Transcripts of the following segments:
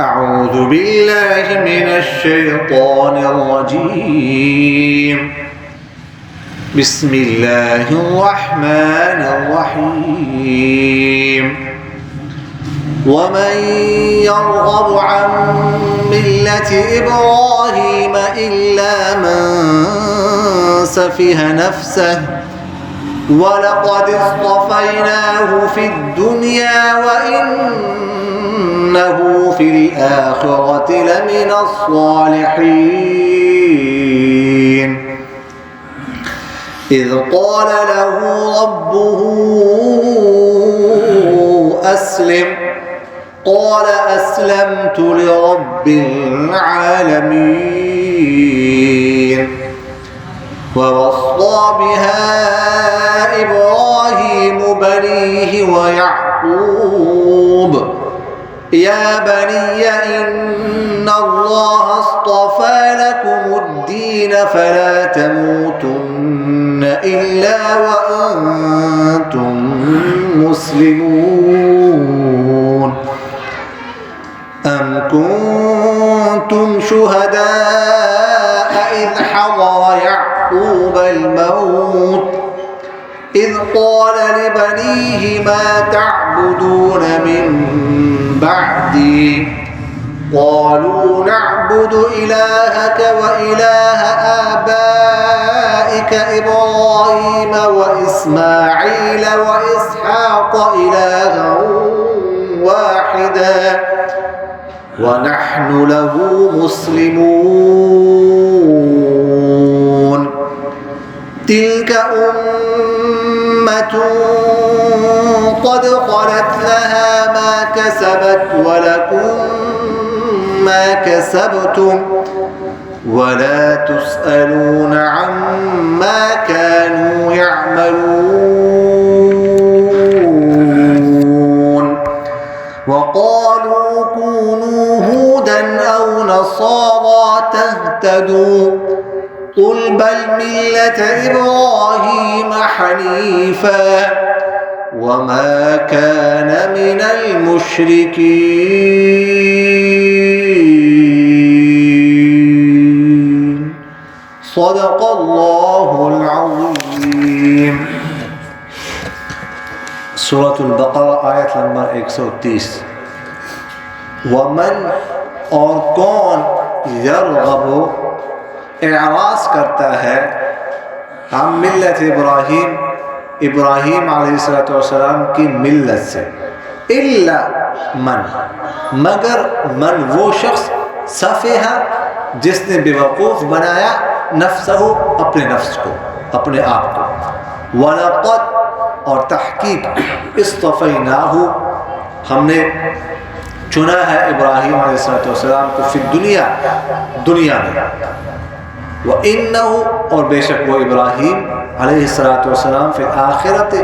أعوذ بالله من الشيطان الرجيم بسم الله الرحمن الرحيم ومن يرغب عن ملة إبراهيم إلا من سفه نفسه ولقد اصطفيناه في الدنيا وإنه في الآخرة لمن الصالحين إذ قال له ربه أسلم قال أسلمت لرب العالمين ووصى بها إبراهيم بنيه ويعقوب يا بني إن الله اصطفى لكم الدين فلا تموتن إلا وأنتم مسلمون أم كنتم شهداء إذ حضر يعقوب الموت إذ قال لبنيه ما تعبدون من بعدي قالوا نعبد إلهك وإله آبائك إبراهيم وإسماعيل وإسحاق إلها واحدا ونحن له مسلمون تلك أمة قد خلت لها ما كسبت ولكم ما كسبتم ولا تسألون عما كانوا يعملون وقالوا كونوا هودا أو نصارى تهتدوا قل بل ملة إبراهيم حنيفا وما كان من المشركين صدق الله العظيم سورة البقرہ آیت نمبر 130 ومن اور کون یرغب اعراض کرتا ہے ہم ملت ابراہیم علیہ السلام کی ملت سے الا من مگر من وہ شخص سفیہ جس نے بیوقوف بنایا نفسہ اپنے نفس کو اپنے آپ کو ولقد اور تحقیق اصطفیناہ ہم نے چنا ہے ابراہیم علیہ السلام کو فی الدنیا دنیا میں وَإِنَّهُ اور بے شک وہ ابراہیم علیہ السلام فی الآخرت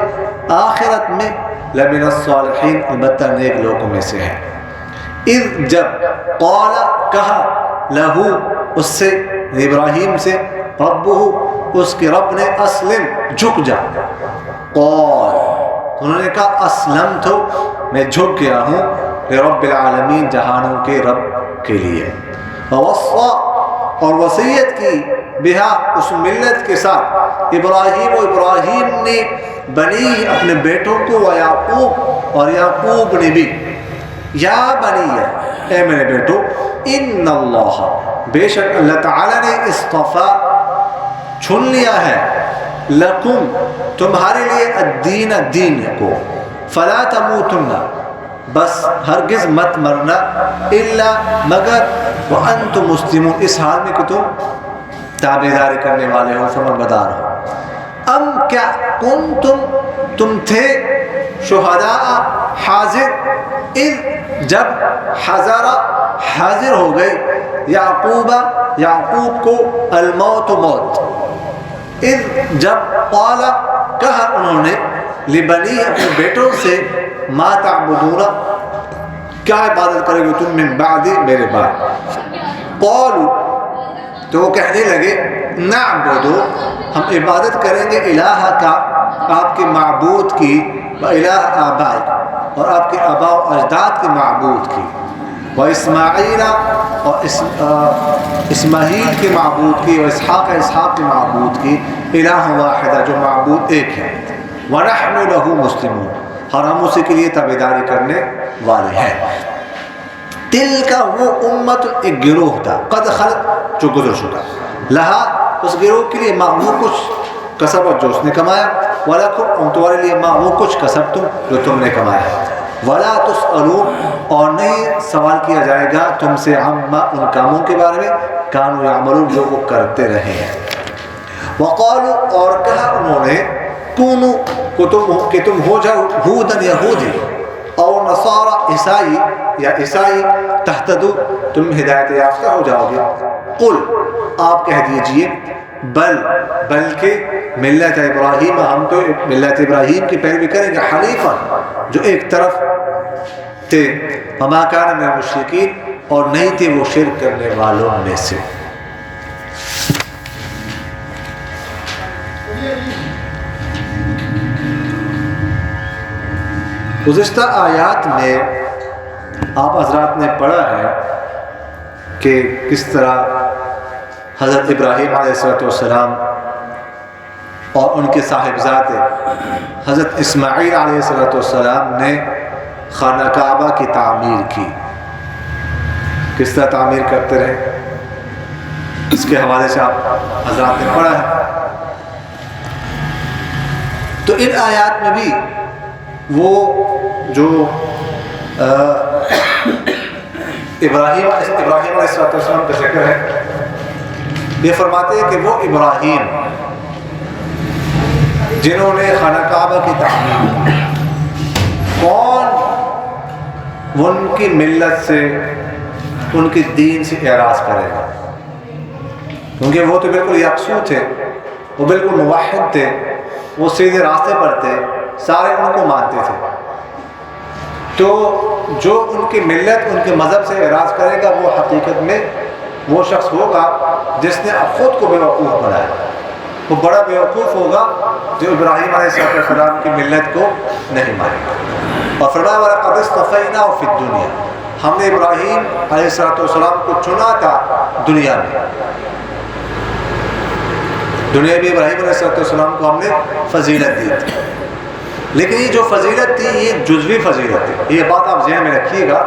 آخرت میں لمن الصالحین البتہ نیک لوگوں میں سے ہے اذ جب قال کہا لہو اس سے ابراہیم سے ربہ اس کے رب نے اسلم جھک جا قال انہوں نے کہا اسلمت میں جھک گیا ہوں لرب العالمین جہانوں کے رب کے لیے ووصى اور وصیت کی بہا اس ملت کے ساتھ ابراہیم نے بنی اپنے بیٹوں کو ویعقوب اور یعقوب نے بھی یا بنی اے میرے بیٹو ان اللہ بے شک اللہ تعالی نے اصطفیٰ چن لیا ہے لکم تمہارے لیے الدین دین کو فلا تموتن بس ہرگز مت مرنا الا مگر وانتم مسلمون اس حال میں کہ تم تابعداری کرنے والے ہو فرمانبردار ہو ام کیا تم تھے شہداء حاضر اذ جب حاضر ہو گئے یعقوب کو الموت موت اذ جب قال کہا انہوں نے لبنی اپنے بیٹوں سے ما تعبدون کیا عبادت کرے گے تم من بعدی میرے بعد قالوا تو وہ کہنے لگے نعبدو ہم عبادت کریں گے الہ کا آپ کے معبود کی و الہ آبائی اور آپ کے آباء و اجداد کے معبود کی و اسماعیل اور اسماعیل کے معبود کی، و اسحاق کے معبود کی، الہ واحدہ جو معبود ایک ہے، ونحن له مسلمون، اور ہم اسی کے لیے تابعداری کرنے والے ہیں۔ دل کا وہ امت ایک گروہ تھا، قد خلق جو گزر چکا، لہا اس گروہ کے لیے ما وہ کچھ کسبت جو اس نے کمایا، ولکم تمہارے لیے ما وہ کچھ کسبتم جو تم نے کمایا، ولا تسألون اور نہیں سوال کیا جائے گا تم سے عما ان کاموں کے بارے میں کانوا یعملون جو وہ کرتے رہے ہیں۔ وقالوا اور کہا انہوں نے کونو کہ تم ہو جاؤ ہودن یہودی اور نصارى عیسائی یا عیسائی، تہتدو تم ہدایت یافتہ ہو جاؤ گے۔ قل آپ کہہ دیجئے بلکہ ملت ابراہیم، ہم تو ملت ابراہیم کی پیروی کریں گے، حنیفا جو ایک طرف تھے، وما کان من المشرکین اور نہیں تھے وہ شرک کرنے والوں میں سے۔ گزشتہ آیات میں آپ حضرات نے پڑھا ہے کہ کس طرح حضرت ابراہیم علیہ السلام اور ان کے صاحبزادے حضرت اسماعیل علیہ السلام نے خانہ کعبہ کی تعمیر کی، کس طرح تعمیر کرتے رہے، اس کے حوالے سے آپ حضرات نے پڑھا ہے۔ تو ان آیات میں بھی وہ جو ابراہیم علیہ السلام کا ذکر ہے، یہ فرماتے ہیں کہ وہ ابراہیم جنہوں نے خانہ کعبہ کی تعمیر کی، کون ان کی ملت سے، ان کی دین سے اعراض کرے گا؟ کیونکہ وہ تو بالکل یکسو تھے، وہ بالکل موحد تھے، وہ سیدھے راستے پر تھے، سارے ان کو مانتے تھے۔ تو جو ان کی ملت، ان کے مذہب سے اعراض کرے گا، وہ حقیقت میں وہ شخص ہوگا جس نے خود کو بیوقوف بنایا، وہ بڑا بیوقوف ہوگا جو ابراہیم علیہ السلام کی ملت کو نہیں مانے گا۔ اور فرمایا وَلَقَدِ اصْطَفَيْنَاهُ فِي الدُّنْيَا، ہم نے ابراہیم علیہ السلام کو چنا تھا دنیا میں، دنیا میں ابراہیم علیہ السلام کو ہم نے فضیلت دی تھی، لیکن یہ جو فضیلت تھی یہ جزوی فضیلت تھی، یہ بات آپ ذہن میں رکھیے گا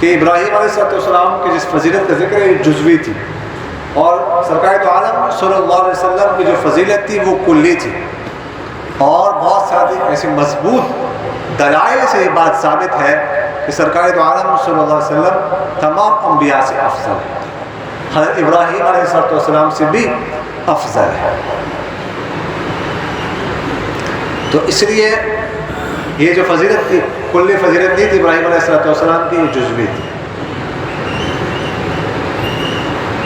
کہ ابراہیم علیہ السلام کی جس فضیلت کا ذکر ہے یہ جزوی تھی، اور سرکار دو عالم صلی اللہ علیہ وسلم کی جو فضیلت تھی وہ کلی تھی، اور بہت ساری ایسی مضبوط دلائل سے یہ بات ثابت ہے کہ سرکار دو عالم صلی اللہ علیہ وسلم تمام انبیاء سے افضل ہے، حضرت ابراہیم علیہ السلام سے بھی افضل ہے۔ تو اس لیے یہ جو فضیلت تھی کلی فضیلت نہیں تھی ابراہیم علیہ السلام کی، یہ جزوی تھی۔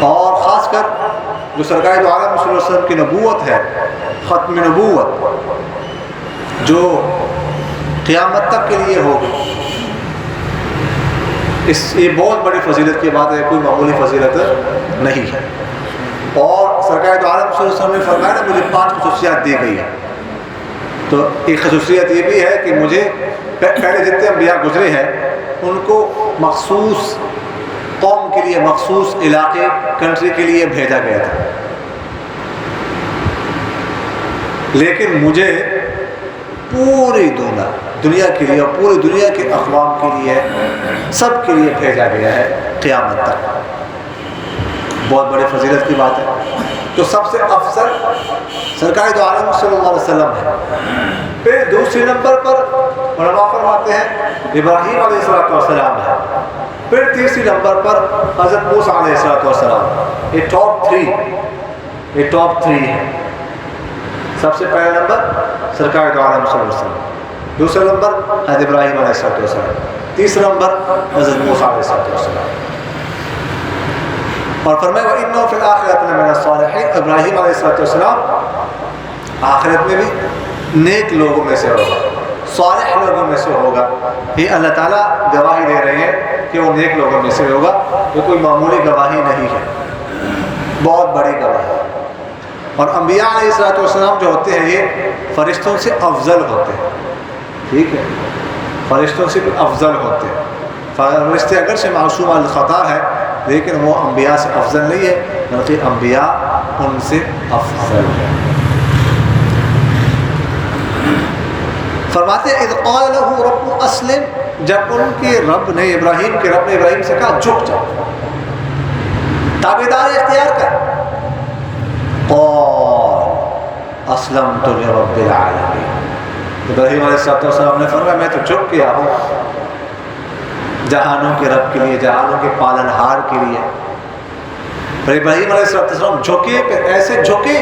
اور خاص کر جو سرکار دو عالم صلی اللہ علیہ وسلم کی نبوت ہے، ختم نبوت جو قیامت تک کے لیے ہوگی، یہ بہت بڑی فضیلت کی بات ہے، کوئی معمولی فضیلت نہیں ہے۔ اور سرکار دو عالم صلی اللہ علیہ وسلم نے فرمایا نا مجھے 5 خصوصیات دی گئی ہیں، تو ایک خصوصیت یہ بھی ہے کہ مجھے پہلے جتنے انبیاء گزرے ہیں ان کو مخصوص قوم کے لیے، مخصوص علاقے، کنٹری کے لیے بھیجا گیا تھا، لیکن مجھے پوری دنیا کے لیے اور پوری دنیا کے اقوام کے لیے، سب کے لیے بھیجا گیا ہے قیامت تک۔ بہت بڑی فضیلت کی بات ہے۔ تو سب سے افضل سرکار دو عالم صلی اللہ علیہ وسلم ہے، پھر دوسرے نمبر پر علماء فرماتے ہیں ابراہیم علیہ السلام ہے، پھر تیسری نمبر پر حضرت موسیٰ علیہ السلام۔ یہ ٹاپ 3 ہے۔ سب سے پہلا نمبر سرکار دو عالم صلی اللہ علیہ وسلم، دوسرا نمبر حضرت ابراہیم علیہ السلام، تیسرا نمبر حضرت موسیٰ علیہ السلام۔ اور فرمایا وَإِنَّهُ فِي الْآخِرَةِ لَمِنَ الصَّالِحِينَ، ابراہیم علیہ السلام آخرت میں بھی نیک لوگوں میں سے ہوگا، صالح لوگوں میں سے ہوگا۔ یہ اللہ تعالیٰ گواہی دے رہے ہیں کہ وہ نیک لوگوں میں سے ہوگا، یہ کوئی معمولی گواہی نہیں ہے، بہت بڑی گواہی۔ اور انبیاء علیہ السلام جو ہوتے ہیں یہ فرشتوں سے افضل ہوتے ہیں، ٹھیک ہے، فرشتوں سے بھی افضل ہوتے ہیں۔ فرشتے اگرچہ معصوم الخطا ہے لیکن وہ انبیاء سے افضل نہیں ہے، بلکہ انبیاء ان سے افضل ہے۔ فرماتے ہیں اذ قال له رب اسلم، جب ان کے رب نے ابراہیم کے رب نے ابراہیم سے کہا جھک جاؤ، تابعدار اختیار کر، قال اسلمت لرب العالمین، ابراہیم علیہ السلام نے فرمایا میں تو جھک گیا ہوں جہانوں کے رب کے لیے، جہانوں کے پالنہار کے لیے۔ پر ابراہیم علیہ السلام جھکے، پھر ایسے جھکے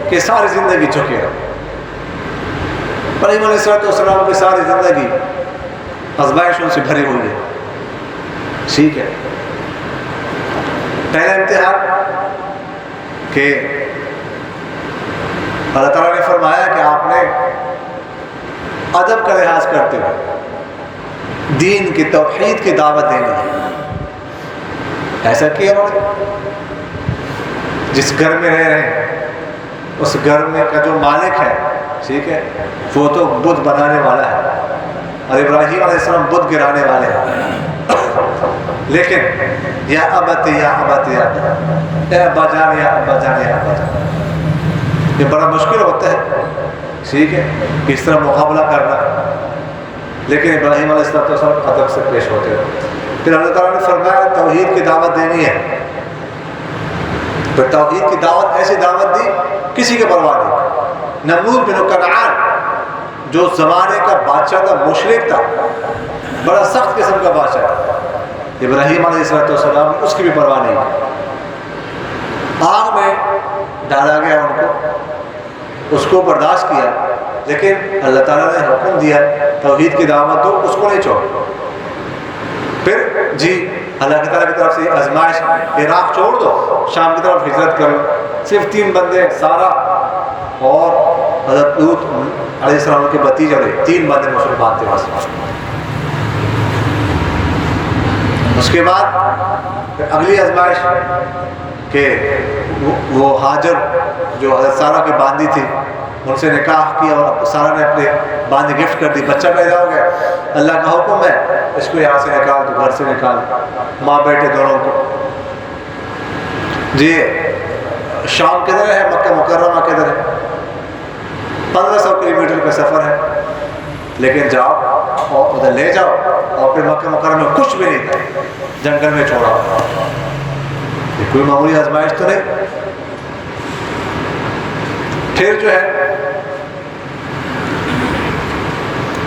کہ ساری زندگی جھکے رہے۔ ابراہیم علیہ السلام کی ساری زندگی آزمائشوں سے بھری ہوئی ہے، ٹھیک ہے۔ پہلا امتحان کہ اللہ تعالیٰ نے فرمایا کہ آپ نے ادب کا لحاظ کرتے ہوئے دین کی توحید کی دعوت دینی ہے۔ ایسا کیا انہوں نے، جس گھر میں رہ رہے ہیں اس گھر میں کا جو مالک ہے، ٹھیک ہے، وہ تو بت بنانے والا ہے اور ابراہیم علیہ السلام بت گرانے والے ہیں، لیکن یا ابت یا ابت یا اے ابا جان یا ابا جان یا ابا جان، یہ بڑا مشکل ہوتا ہے، ٹھیک ہے، اس طرح مقابلہ کرنا، لیکن ابراہیم علیہ السلام ادب سے پیش ہوتے ہیں۔ پھر اللہ تعالیٰ نے فرمایا توحید کی دعوت دینی ہے، پھر توحید کی دعوت ایسی دعوت دی کسی کے پرواہ نہیں۔ نمرود بن کنعان جو زمانے کا بادشاہ تھا، مشرک تھا، بڑا سخت قسم کا بادشاہ تھا، ابراہیم علیہ السلام نے اس کی بھی پرواہ نہیں کی، آگ میں ڈالا گیا ان کو، اس کو برداشت کیا، لیکن اللہ تعالیٰ نے حکم دیا توحید کی دعوت دو، اس کو نہیں چھوڑو۔ پھر جی اللہ تعالیٰ کی طرف سے آزمائش، عراق چھوڑ دو، شام کی طرف ہجرت کرو، صرف 3 بندے، سارا اور حضرت لوط علیہ السلام کے بھتیجے، 3 بندے مسلمان تھے وہاں۔ اس کے بعد اگلی آزمائش کہ وہ ہاجر جو حضرت سارہ کی باندھی تھی، ان سے نکاح کیا اور سارہ نے اپنے باندھی گفٹ کر دی، بچہ پیدا ہو گیا، اللہ کا حکم ہے اس کو یہاں سے نکال دو، گھر سے نکال، ماں بیٹے دونوں کو۔ جی شام کدھر ہے، مکہ مکرمہ کدھر ہے، 1500 کلومیٹر کا سفر ہے، لیکن جاؤ اور ادھر لے جاؤ، اور پھر مکہ مکرمہ میں کچھ بھی نہیں تھا، جنگل میں چھوڑا، یہ کوئی معمولی آزمائش تو نہیں۔ پھر جو ہے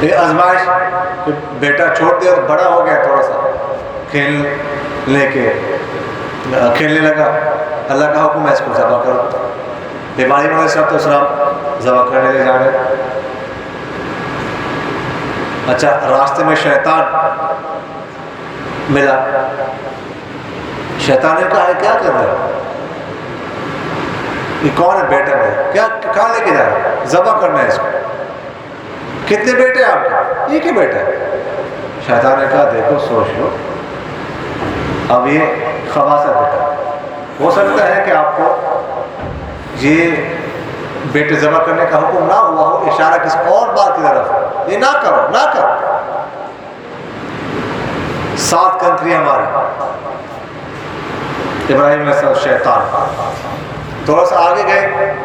یہ آزمائش بیٹا چھوڑ دیا اور بڑا ہو گیا، تھوڑا سا کھیلنے لگا، اللہ کا حکم ہے اس کو ذبح کرو، ابراہیم علیہ السلام ذبح کرنے لے جا رہے۔ اچھا راستے میں شیطان ملا، شیطان نے کہا کیا کر رہے ہو، یہ کون ہے بیٹا ہے، کیا کہاں لے کے جا رہے ہیں، ذبح کرنا ہے اس کو، کتنے بیٹے ہیں آپ کے، ایک ہی بیٹا ہے۔ شیطان نے کہا دیکھو سوچ لو، اب یہ خباثت بیٹا، ہو سکتا ہے کہ آپ کو یہ بیٹے ذبح کرنے کا حکم نہ ہوا ہو، اشارہ کسی اور بات کی طرف، یہ نہ کرو نہ کرو۔ 7 کنکریاں ماری ابراہیم علیہ السلام، شیطان تھوڑا سا آگے گئے،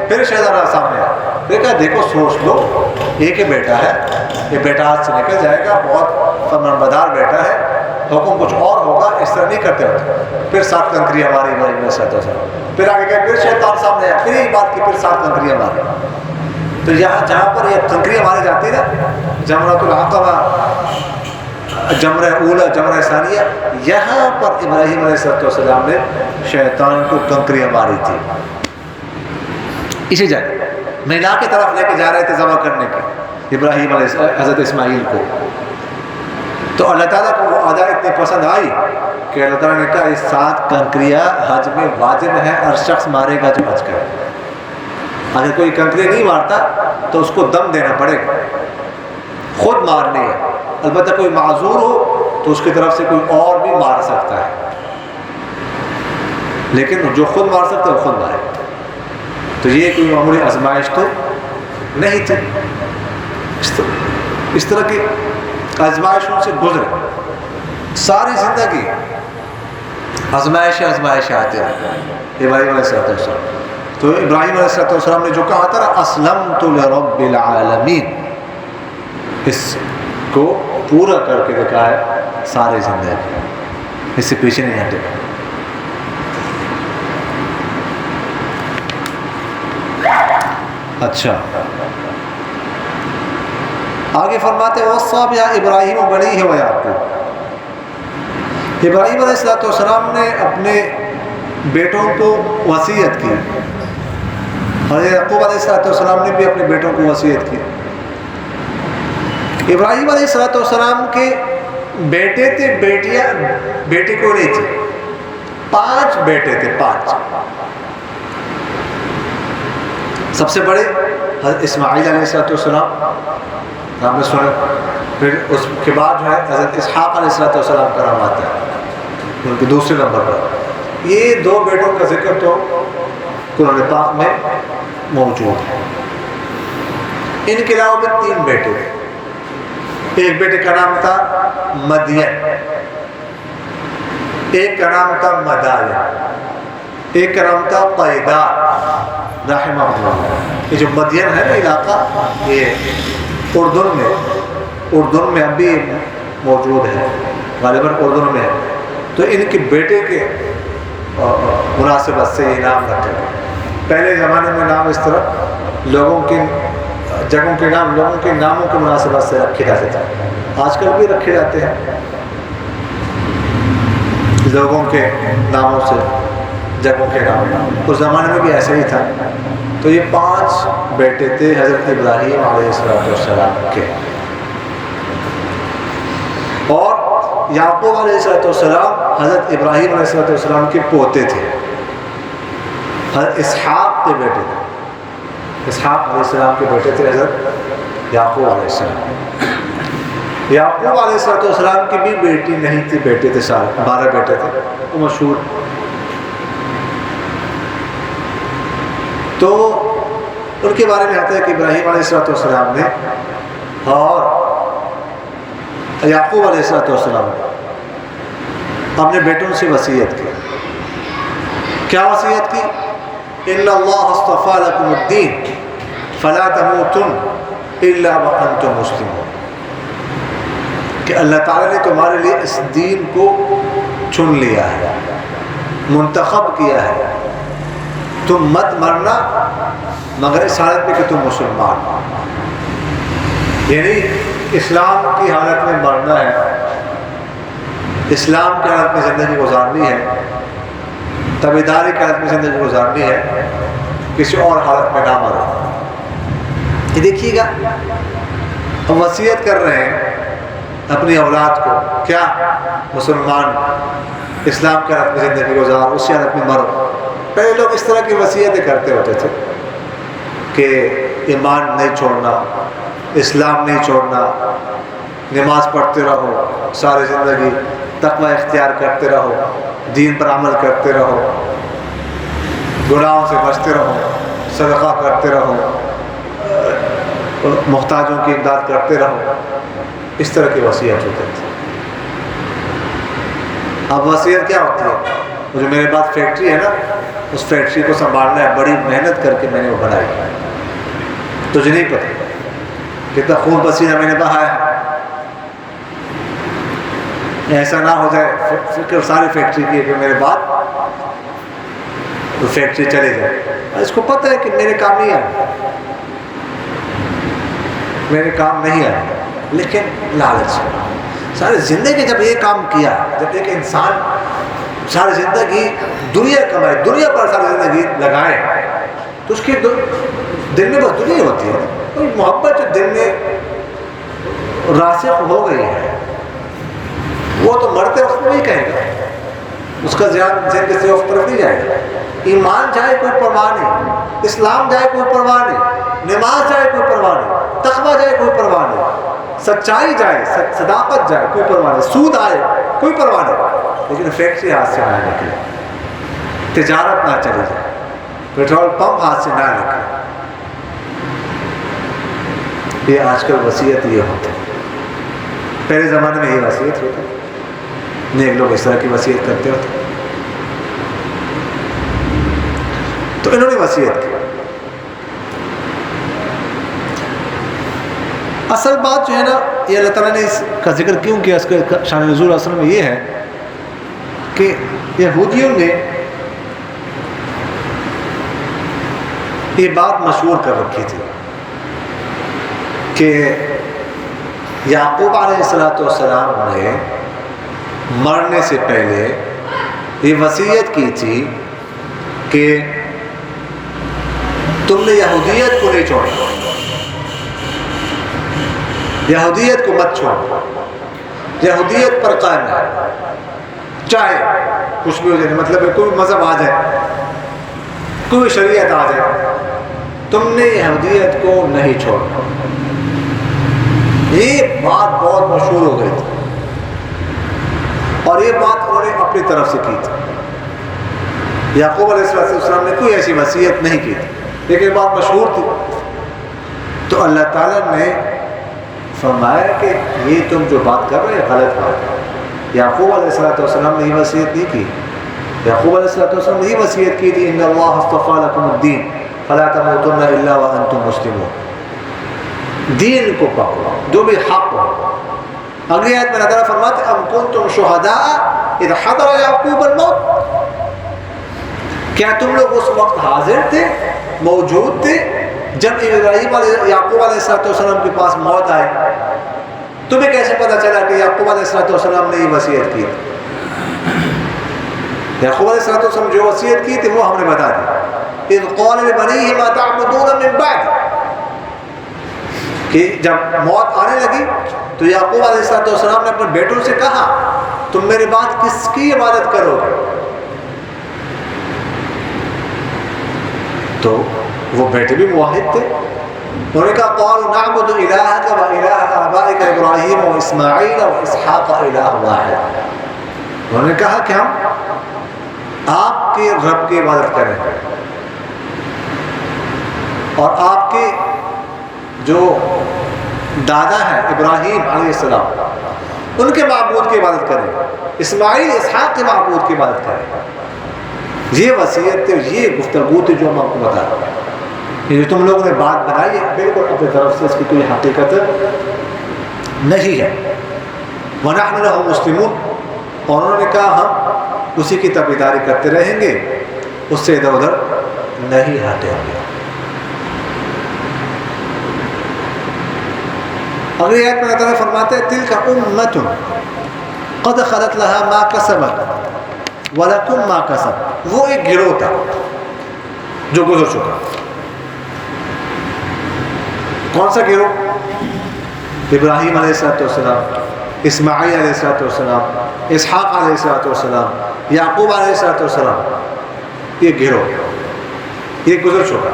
پھر شیطان سامنے آیا، دیکھا دیکھو سوچ لو، ایک ہی بیٹا ہے، یہ بیٹا ہاتھ سے نکل جائے گا، بہت فرمانبردار بیٹا ہے، حکم کچھ اور ہوگا، اس طرح نہیں کرتے ہوتے۔ پھر 7 کنکریاں ماری ابراہیم علیہ السلام، پھر آگے گئے، پھر شیطان سامنے آیا، پھر ایک بات کی، پھر 7 کنکریاں ماری۔ تو یہاں جہاں پر یہ کنکریاں ماری جاتی نا، جمرۃ العقبہ، جمرہ اولا، جمرہ ثانیہ، یہاں پر ابراہیم علیہ السلام نے شیطان کو کنکریاں ماری تھی، اسی جگہ مینا کی طرف لے کے جا رہے تھے ذبح کرنے کے ابراہیم علیہ حضرت اسماعیل کو۔ تو اللہ تعالیٰ کو وہ ادا اتنی پسند آئی کہ اللہ تعالیٰ نے کہا یہ 7 کنکریاں حج میں واجب ہیں، اور شخص مارے گا جو حج کرے، اگر کوئی کنکری نہیں مارتا تو اس کو دم دینا پڑے گا، خود مارنی ہے، البتہ کوئی معذور ہو تو اس کی طرف سے کوئی اور بھی مار سکتا ہے، لیکن جو خود مار سکتا ہے وہ خود مارے۔ تو یہ کوئی معمولی آزمائش تو نہیں تھی، اس طرح کی آزمائشوں سے گزرے۔ ساری زندگی آزمائش آتے رہے ابراہیم علیہ السلام. تو ابراہیم علیہ السلام نے جو کہا تھا اسلمت لرب العالمین، اس کو پورا کر کے دکھا ہے سارے زندگی، اس سے پیچھے نہیں ہٹے. اچھا آگے فرماتے وصّى بها ابراہیم بنیہ ویعقوب. ابراہیم علیہ السلام نے اپنے بیٹوں کو وصیت کی، اور یعقوب علیہ السلام نے بھی اپنے بیٹوں کو وصیت کی. ابراہیم علیہ السلام کے بیٹے تھے، بیٹیاں بیٹے کو نہیں تھے. 5 بیٹے تھے، 5. سب سے بڑے حضرت اسماعیل علیہ السلام، آپ نے سنا. پھر اس کے بعد جو ہے حضرت اسحاق علیہ السلام کا نام آتا ہے ان کے دوسرے نمبر پر. یہ 2 بیٹوں کا ذکر تو قرآن پاک میں موجود ہے. ان کے علاوہ بھی 3 بیٹے تھے. ایک بیٹے کا نام تھا مدین، ایک کا نام تھا مدائن، ایک کا نام تھا قیدار رحمہ اللہ. یہ جو مدین ہے نا علاقہ، یہ اردن میں ابھی موجود ہے، غالباً اردن میں ہے. تو ان کے بیٹے کے مناسبت سے یہ نام رکھا گیا. پہلے زمانے میں نام اس طرح لوگوں کے جگہوں کے نام لوگوں کے ناموں کی مناسبت سے رکھے جاتے تھے. آج کل بھی رکھے جاتے ہیں لوگوں کے ناموں سے جگہوں کے نام. اس زمانے میں بھی ایسا ہی تھا. تو یہ 5 بیٹے تھے حضرت ابراہیم علیہ السلام کے. اور یعقوب علیہ السلام حضرت ابراہیم علیہ السلام کے پوتے تھے. حضرت اسحاق کے بیٹے تھے. اسحاق علیہ السلام کے بیٹے تھے حضرت یعقوب علیہ السلام. یعقوب علیہ السلام کی بھی بیٹی نہیں تھی، بیٹے تھے سارے. 12 بیٹے تھے، وہ مشہور. تو ان کے بارے میں آتا ہے کہ ابراہیم علیہ السلام نے اور یعقوب علیہ السلام نے اپنے بیٹوں سے وصیت کی. کیا وصیت کی؟ ان اللہ اصطفى لكم الدین فلا تموتن الا وانتم مسلمون. کہ اللہ تعالیٰ نے تمہارے لیے اس دین کو چن لیا ہے، منتخب کیا ہے. تم مت مرنا مگر اس حالت میں کہ تم مسلمان. یعنی اسلام کی حالت میں مرنا ہے، اسلام کی حالت میں زندگی گزارنی ہے، تابعداری کی حالت میں زندگی گزارنی ہے، کسی اور حالت میں نہ مرو. یہ دیکھیے گا ہم وصیت کر رہے ہیں اپنی اولاد کو، کیا مسلمان اسلام کی حالت میں زندگی گزار، اسی حالت میں مرو. پہلے لوگ اس طرح کی وصیتیں کرتے ہوتے تھے کہ ایمان نہیں چھوڑنا، اسلام نہیں چھوڑنا، نماز پڑھتے رہو ساری زندگی، تقوی اختیار کرتے رہو، دین پر عمل کرتے رہو، گناہوں سے بچتے رہو، صدقہ کرتے رہو، محتاجوں کی امداد کرتے رہو. اس طرح کی وصیت ہوتی تھی. اب وصیت کیا ہوتی ہے؟ وہ جو میرے پاس فیکٹری ہے نا، اس فیکٹری کو سنبھالنا ہے، بڑی محنت کر کے میں نے وہ بنائی. تجھے نہیں پتہ کتنا خون پسینہ میں نے بہایا. ایسا نہ ہو جائے فکر ساری فیکٹری کی کہ میرے بعد وہ فیکٹری چلے جائے. اس کو پتہ ہے کہ میرے کام نہیں آئے، میرے کام نہیں آئے، لیکن لالچ. ساری زندگی جب یہ کام کیا، جب ایک انسان ساری زندگی دنیا کمائے، دنیا پر ساری زندگی لگائے، تو اس کے دل میں بس دنیا ہوتی ہے. محبت جو دل میں راسخ ہو گئی ہے، وہ تو مرتے وقت میں ہی کہے گا. اس کا ذہن کسی وقت طرف نہیں جائے گا. ایمان جائے کوئی پرواہ نہیں، اسلام جائے کوئی پرواہ نہیں، نماز جائے کوئی پرواہ نہیں، تقویٰ جائے کوئی پرواہ نہیں، سچائی جائے، صداقت جائے کوئی پرواہ نہیں، سود آئے کوئی پرواہ نہیں، لیکن فیکٹری ہاتھ سے نہ نکلے، تجارت نہ چلی جائے، پیٹرول پمپ ہاتھ سے نہ نکلے. یہ آج کل وصیت یہ ہوتی ہے. پہلے زمانے میں یہ وصیت ہوتا ہے. نیک لوگ اس طرح کی وصیت کرتے ہوتے. تو انہوں نے وصیت کی. اصل بات جو ہے نا، یہ اللہ تعالیٰ نے اس کا ذکر کیوں کیا، اس کا شان نزول اصل میں یہ ہے کہ یہودیوں نے یہ بات مشہور کر رکھی تھی کہ یعقوب علیہ السلام نے مرنے سے پہلے یہ وصیت کی تھی کہ تم نے یہودیت کو نہیں چھوڑا، یہودیت کو مت چھوڑو، یہودیت پر قائم ہے، چاہے کچھ بھی ہو جائے، مطلب ہے کوئی مذہب آ جائے، کوئی شریعت آ جائے، تم نے یہودیت کو نہیں چھوڑنا. یہ بات بہت مشہور ہو گئی تھی اور یہ بات انہوں نے اپنی طرف سے کی تھی. یعقوب علیہ السلام نے کوئی ایسی وصیت نہیں کی تھی، لیکن بات مشہور تھی. تو اللہ تعالیٰ نے فرمایا کہ یہ تم جو بات کر رہے ہیں غلط بات ہے. یعقوب علیہ السلام نے یہ وصیت نہیں کی. یعقوب علیہ السلام نے یہ وصیت کی تھی ان اللہ اصطفی لکم الدین فلا تموتن الا وانتم مسلمون. دین کو پکڑو جو بھی حق ہو. اگلی آیت میں اللہ تعالیٰ فرماتے ام کنتم شہداء اذ حضر یعقوب الموت، کیا تم لوگ اس وقت حاضر تھے، موجود تھے جب یعقوب علیہ السلام کے پاس موت آئی؟ تمہیں کیسے پتا چلا کہ یعقوب علیہ السلام نے یہ وصیت کی؟ یعقوب علیہ السلام جو وصیت کی تھی وہ ہم نے بتا دی. اذ قال لبنیہ ما تعبدون من بعد، کہ جب موت آنے لگی تو یعقوب علیہ السلام نے اپنے بیٹوں سے کہا تم میرے بعد کس کی عبادت کرو گے؟ تو وہ بیٹے بھی موحد تھے. انہوں نے کہا قالوا نعبد الہک و الہ آبائک ابراہیم و اسماعیل و اسحاق الہ واحد. انہوں نے کہا کہ ہم آپ کے رب کی عبادت کریں اور آپ کے جو دادا ہیں ابراہیم علیہ السلام ان کے معبود کی عبادت کریں، اسماعیل اسحاق کے معبود کی عبادت کریں. یہ وصیت تھی، یہ گفتگو تھی جو ہم آپ کو بتا رہے ہیں. یہ جو تم لوگوں نے بات بنائی ہے بالکل اپنی طرف سے اس کی کوئی حقیقت نہیں ہے. وَنَحْنُ لَهُ مُسْلِمُونَ، اور انہوں نے کہا ہم اسی کی تابعداری کرتے رہیں گے، اس سے ادھر ادھر نہیں ہٹیں گے. اگلی آیت میں اللہ تعالیٰ فرماتے ہیں تِلْكَ أُمَّةٌ قَدْ خَلَتْ لَهَا مَا كَسَبَتْ وَلَكُمْ مَا كَسَبْتُمْ. وہ ایک گروہ تھا جو گزر چکا. کون سا گروہ؟ ابراہیم علیہ السلام، اسماعیل علیہ السلام، اسحاق علیہ السلام، یعقوب علیہ السلام. یہ گروہ یہ گزر چکا.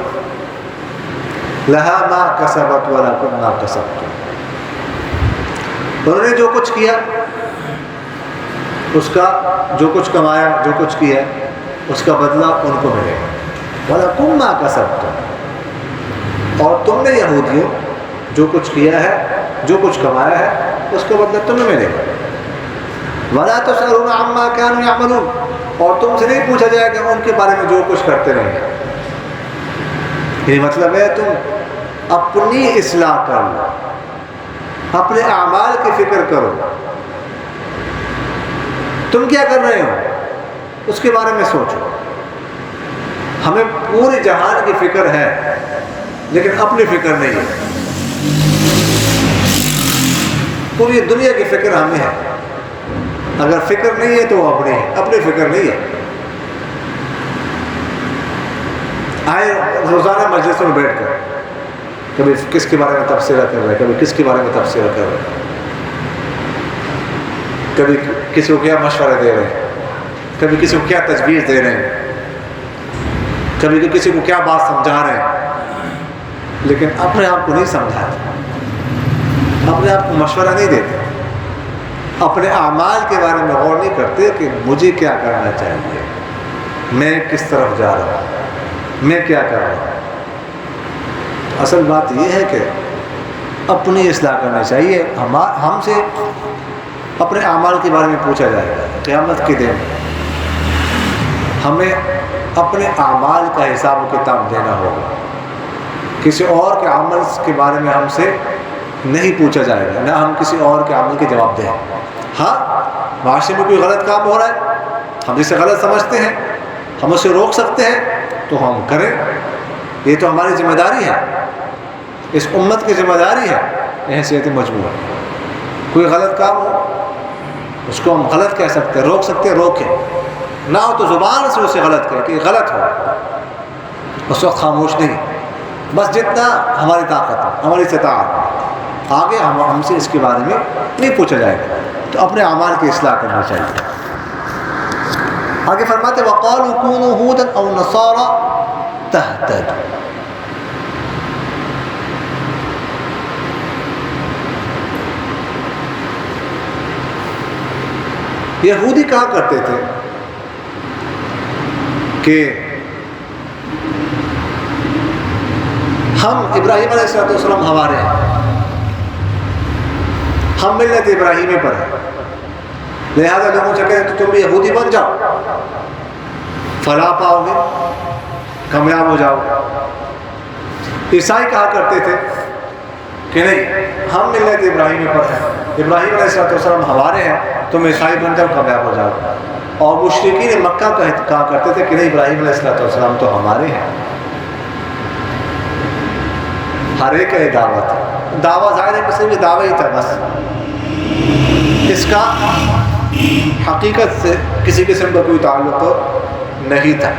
لَهَا مَا كَسَبَتْ وَلَكُمْ مَا كَسَبْتُمْ. انہوں نے جو کچھ کیا اس کا، جو کچھ کمایا، جو کچھ کیا اس کا بدلہ ان کو ملے گا. وَلَكُمْ مَا كَسَبْتُمْ، اور تم نے یہودیوں جو کچھ کیا ہے، جو کچھ کمایا ہے اس کا بدلہ تمہیں ملے گا. وَلَا تُسْأَلُونَ عَمَّا كَانُوا يَعْمَلُونَ، اور تم سے نہیں پوچھا جائے گا ان کے بارے میں جو کچھ کرتے رہیں. یہ مطلب ہے تم اپنی اصلاح کر لو، اپنے اعمال کی فکر کرو. تم کیا کر رہے ہو اس کے بارے میں سوچو. ہمیں پورے جہان کی فکر ہے لیکن اپنی فکر نہیں ہے. پوری دنیا کی فکر ہمیں ہے، اگر فکر نہیں ہے تو وہ اپنی ہے، اپنی فکر نہیں ہے. آئے روزانہ مجلسوں میں بیٹھ کر کبھی کس کے بارے میں تبصرہ کر رہے، کبھی کس کے بارے میں تبصرہ کر رہے، کبھی کسی کو کیا مشورہ دے رہے ہیں، کبھی کسی کو کیا تجویز دے رہے ہیں، کبھی کسی کو کیا بات سمجھا رہے ہیں، لیکن اپنے آپ کو نہیں سمجھاتے، اپنے آپ کو مشورہ نہیں دیتے، اپنے اعمال کے بارے میں غور نہیں کرتے کہ مجھے کیا کرنا چاہیے، میں کس طرف جا رہا ہوں، میں کیا کر رہا ہوں. اصل بات یہ ہے کہ اپنی اصلاح کرنی چاہیے. ہم سے اپنے اعمال کے بارے میں پوچھا جائے گا قیامت کے دن. ہمیں اپنے اعمال کا حساب و کتاب دینا ہوگا. کسی اور کے عمل کے بارے میں ہم سے نہیں پوچھا جائے گا، نہ ہم کسی اور کے عمل کے جواب دیں. ہاں معاشرے میں کوئی غلط کام ہو رہا ہے، ہم جسے غلط سمجھتے ہیں، ہم اسے روک سکتے ہیں تو ہم کریں. یہ تو ہماری ذمہ داری ہے، اس امت کی ذمہ داری ہے. حیثیت مجموعہ کوئی غلط کام ہو اس کو ہم غلط کہہ سکتے ہیں، روک سکتے ہیں، روکیں. نہ ہو تو زبان سے اسے غلط کہے کہ غلط ہو، اس وقت خاموش نہیں، بس جتنا ہماری طاقت ہے، ہماری استطاعت. آگے ہم سے اس کے بارے میں نہیں پوچھا جائے گا. تو اپنے اعمال کی اصلاح کرنا چاہیے. آگے فرماتے وَقَالُوا كُونُوا هُودًا أَوْ نَصَارَىٰ تَهْتَدُوا. یہودی کہا کرتے تھے کہ ہم ابراہیم علیہ السلام ہمارے ہیں، ہم ملت ابراہیمی پر ہیں، لہذا لوگوں سے کہتے ہیں تو تم بھی یہودی بن جاؤ، فلاح پاؤ گے، کامیاب ہو جاؤ. عیسائی کہا کرتے تھے کہ نہیں ہم ملت ابراہیمی پر ہیں، ابراہیم علیہ السلام ہمارے ہیں، تم عیسائی بن جاؤ، کامیاب ہو جاؤ. اور مشرکین مکہ کہا کرتے تھے کہ نہیں ابراہیم علیہ السلام تو ہمارے ہیں. ہر ایک کا یہ دعوت ہے. دعویٰ ظاہر ہے کہ صرف دعویٰ ہی تھا بس، اس کا حقیقت سے کسی قسم کا کوئی تعلق نہیں تھا.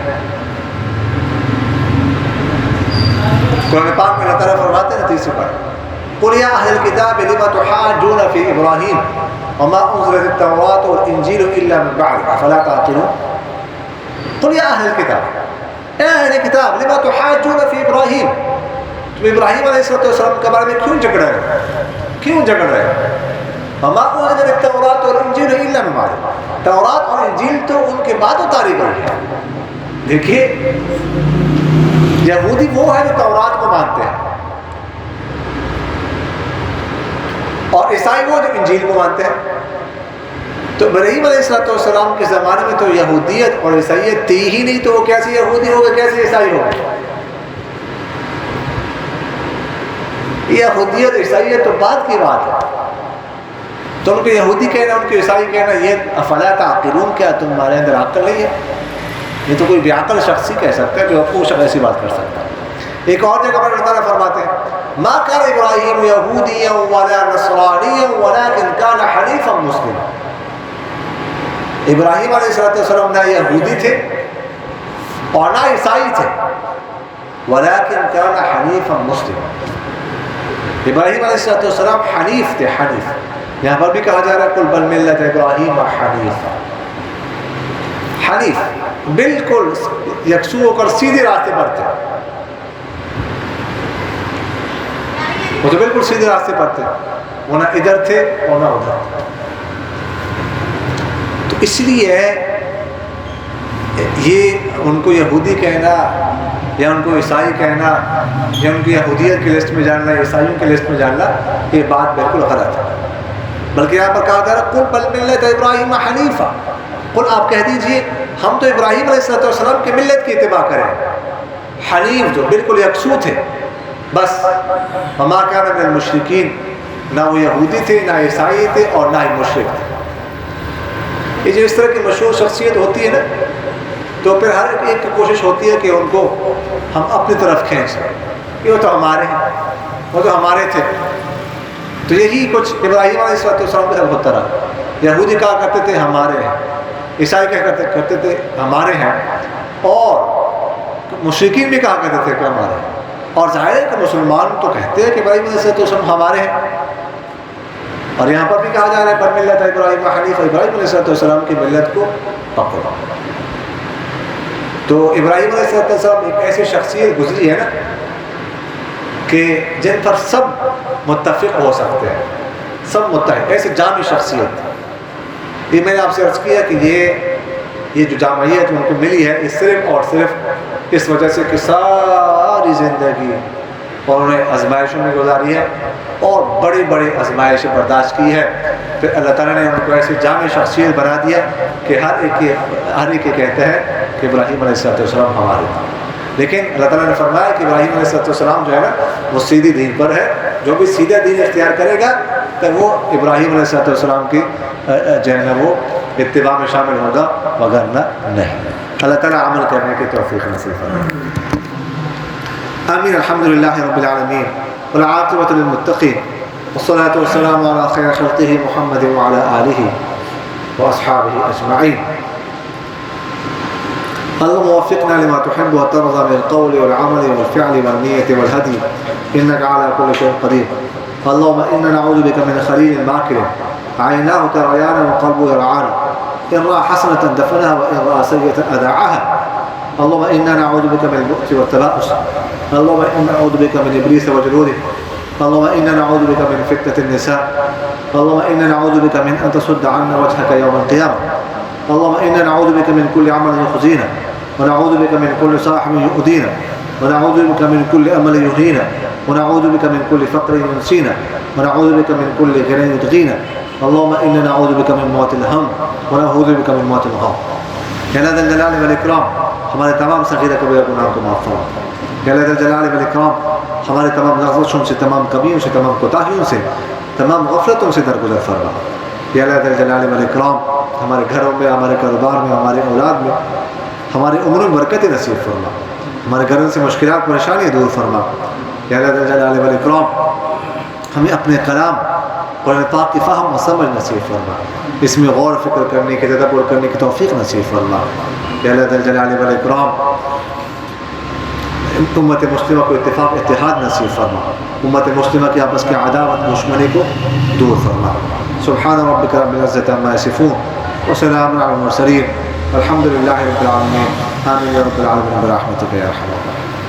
قرآن پاک میں اللہ تعالیٰ فرماتے ہیں تیسرے پر قُلْ يَا أَهْلَ الْكِتَابِ لِمَ تُحَاجُّونَ فِي إِبْرَاهِيمَ وَمَا أُنزِلَتِ التَّوْرَاةُ وَالْإِنْجِيلُ إِلَّا مِن بَعْدِهِ أَفَلَا تَعْقِلُونَ. قُلْ يَا أَهْلَ الْكِتَابِ، اے اہل کتاب، لِمَ تُحَاجُّونَ فِي إِبْرَاهِيمَ، تم ابراہیم علیہ السلام کے بارے میں کیوں جھگڑ رہے ہو، کیوں جھگڑ رہے ہو؟ وَمَا أُنزِلَتِ التَّوْرَاةُ وَالْإِنْجِيلُ إِلَّا مِن بَعْدِهِ، تورات اور انجیل تو ان کے بعد اتاری گئی ہے. دیکھیے یہودی وہ ہے جو تورات کو مانتے ہیں، اور عیسائی وہ جو انجیل کو مانتے ہیں. تو ابراہیم علیہ السلام کے زمانے میں تو یہودیت اور عیسائیت تھی ہی نہیں، تو وہ کیسے یہودی ہو گئے، کیسے عیسائی ہو گئے؟ یہودیت عیسائیت تو بعد کی بات ہے. تو ان کو یہودی کہنا، ان کو عیسائی کہنا، یہ افلا تعقلون، کیا تمہارے اندر عقل نہیں ہے؟ یہ تو کوئی بے عقل شخص ہی کہہ سکتا ہے، بیوقوف شخص ایسی بات کر سکتا ہے. ایک اور جگہ پر اللہ تعالیٰ فرماتے ہیں ما کان ابراہیم یہودیا ولا نصرانیا ولکن کان حنیفا مسلما. ابراہیم علیہ السلام نہ یہودی تھے اور نہ عیسائی تھے، ولکن کان حنیفا مسلما. ابراہیم علیہ السلام حنیف تھے. حنیف یہاں پر بھی کہا جا رہا ہے قل بل ملت ابراہیم حنیفا. حنیف بالکل یکسو ہو کر سیدھے راستے پر تھے، وہ تو بالکل سیدھے راستے پر تھے، وہ نہ ادھر تھے اور نہ ادھر. تو اس لیے یہ ان کو یہودی کہنا یا ان کو عیسائی کہنا یا ان کی یہودیت کی لسٹ میں جاننا، عیسائیوں کی لسٹ میں جاننا، یہ بات بالکل غلط ہے. بلکہ یہاں پر کہا جا رہا ہے قل بل ملت ابراہیم حنیفا. قل آپ کہہ دیجئے ہم تو ابراہیم علیہ السلام کی ملت کی اتباع کریں. حنیف جو بالکل یکسو تھے بس. وما کان من المشرکین، نہ وہ یہودی تھے نہ عیسائی تھے اور نہ ہی مشرک تھے. یہ جو اس طرح کی مشہور شخصیت ہوتی ہے نا، تو پھر ہر ایک کی کوشش ہوتی ہے کہ ان کو ہم اپنی طرف کھینچیں کہ وہ تو ہمارے ہیں، وہ تو ہمارے تھے. تو یہی کچھ ابراہیم علیہ السلام کے ساتھ ہوتا رہا. یہودی کہا کرتے تھے ہمارے ہیں، عیسائی کہا کرتے تھے ہمارے ہیں، اور مشرکین بھی کہا کرتے تھے کہ ہمارے ہیں. اور ظاہر ہے کہ مسلمان تو کہتے ہیں کہ ابراہیم علیہ السلام ہمارے ہیں. اور یہاں پر بھی کہا جا رہا ہے پر ملت ابراہیم حنیف، ابراہیم علیہ السلام کی ملت کو پکڑو. تو ابراہیم علیہ السلام ایک ایسی شخصیت گزری ہے نا کہ جن پر سب متفق ہو سکتے ہیں، سب متحد، ایسی جامع شخصیت. یہ میں نے آپ سے عرض کیا کہ یہ جو جامعیت ان کو ملی ہے، یہ صرف اور صرف اس وجہ سے کہ ساری زندگی اور انہیں آزمائشوں میں گزاری ہے اور بڑی بڑی آزمائشیں برداشت کی ہے. پھر اللہ تعالیٰ نے ان کو ایسی جامع شخصیت بنا دیا کہ ہر ایک کہتے ہیں کہ ابراہیم علیہ السلام ہمارے تھے. لیکن اللہ تعالیٰ نے فرمایا کہ ابراہیم علیہ السلام جو ہے نا وہ سیدھی دین پر ہے. جو بھی سیدھا دین اختیار کرے گا تو وہ ابراہیم علیہ السلام کی جو ہے نا وہ اتباع میں شامل ہوگا وگرنہ نہیں. اللہ تعالیٰ عمل کرنے کی توفیق نصیب فرمائے. آمین. الحمد للہ رب العالمین والعاقبۃ للمتقین والصلاة والسلام على خیر خلقہ محمد وعلى آلہ واصحابہ اجمعین. اللهم وفقنا لما تحب وترضى من القول والعمل والفعل والنية والهدي إنك على كل شيء قدير. اللهم إنا نعوذ بك من خليل ماكر عيناه تريانا وقلبه يرعانا إن رأى حسنة دفنها وإن رأى سيئة أذاعها. اللهم إنا نعوذ بك من البؤس والتباؤس. اللهم إنا نعوذ بك من إبليس وجنوده. اللهم إنا نعوذ بك من فتنة النساء. اللهم إنا نعوذ بك من أن تصد عنا وجهك يوم القيامة. اللهم إنا نعوذ بك من كل عمل يخزينا ونعوذ بك من كل صاحب يؤذينا ونعوذ بك من كل أمل يهينا ونعوذ بك من كل فقر ينسينا ونعوذ بك من كل غنى يطغينا. اللهم إنا نعوذ بك من موت الهم ونعوذ بك من موت الغم. یا اللہ ذا الجلال والاکرام ہمارے تمام صغیرہ کبیرہ گناہوں کو معاف فرما. یا اللہ ذا الجلال والاکرام ہمارے تمام لغزشوں سے، تمام کمیوں سے، تمام کوتاہیوں سے، تمام غفلتوں سے درگزر فرما. یا اللہ ذا الجلال والاکرام ہمارے گھروں میں، ہمارے کاروبار میں، ہمارے اولاد میں، ہماری عمر میں برکت نصیب فرما. ہمارے گھروں سے مشکلات پریشانیاں دور فرما. یا اللہ ذا الجلال والاکرام ہمیں اپنے کلام قرآن پاک کی فہم و سمجھ نصیب فرما. اس میں غور فکر کرنے کی، تدبر کرنے کی توفیق نصیب فرما. یا اللہ ذا الجلال والاکرام امت مسلمہ کو اتحاد نصیب فرما. امت مسلمہ کی آپس کی عداوت دشمنی کو دور فرما. سبحان ربک رب العزة عما یصفون وسلام علی المرسلین والحمد للہ رب العالمین. آمین یا رب العالمین برحمتک یا ارحم الراحمین.